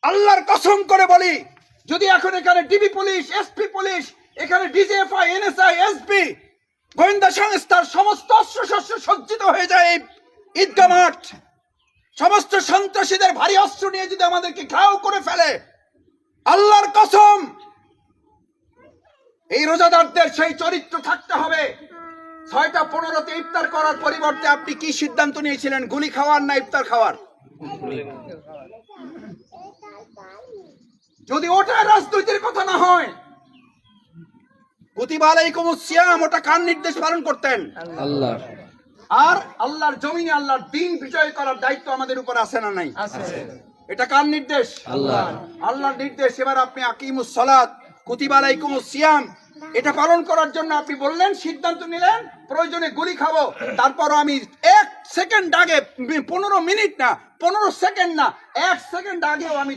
আল্লাহর কসম করে বলি, যদি এখন এখানে ডিবি পুলিশ, এসপি পুলিশ, এখানে ডিজিএফআই, এনএসআই, এসপি, গোয়েন্দা সংস্থার সমস্ত অস্ত্রশস্ত্র সজ্জিত হয়ে যায় এই ঈদগাহ মাঠ, সমস্ত সন্ত্রাসীদের ভারী অস্ত্র নিয়ে যদি আমাদেরকে ঘাও করে ফেলে, আল্লাহর কসম এই রোজাদারদের সেই চরিত্র থাকতে হবে। 6টা 15-তে ইফতার করার পরিবর্তে আপনি কি সিদ্ধান্ত নিয়েছিলেন? গুলি খাওয়ার না ইফতার খাওয়ার? যদি ওটা রাজনীতির কথা না হয়, কুতিবা আলাইকুমুস সিয়াম, ওটা কার নির্দেশ পালন করতেন? আল্লাহ। আর আল্লাহর জমিনে আল্লাহর দ্বীন বিজয় করার দায়িত্ব আমাদের উপর আছে না নাই? এটা কার নির্দেশ? আল্লাহ। আল্লাহর নির্দেশ। এবার আপনি আকিমুস সালাত, কুতিবা আলাইকুমুস সিয়াম, এটা পালন করার জন্য আপনি বললেন, সিদ্ধান্ত নিলেন প্রয়োজনে গুলি খাবো, তারপর আমি 1 সেকেন্ড আগে, 15 মিনিট না, 15 সেকেন্ড না, 1 সেকেন্ড আগেও আমি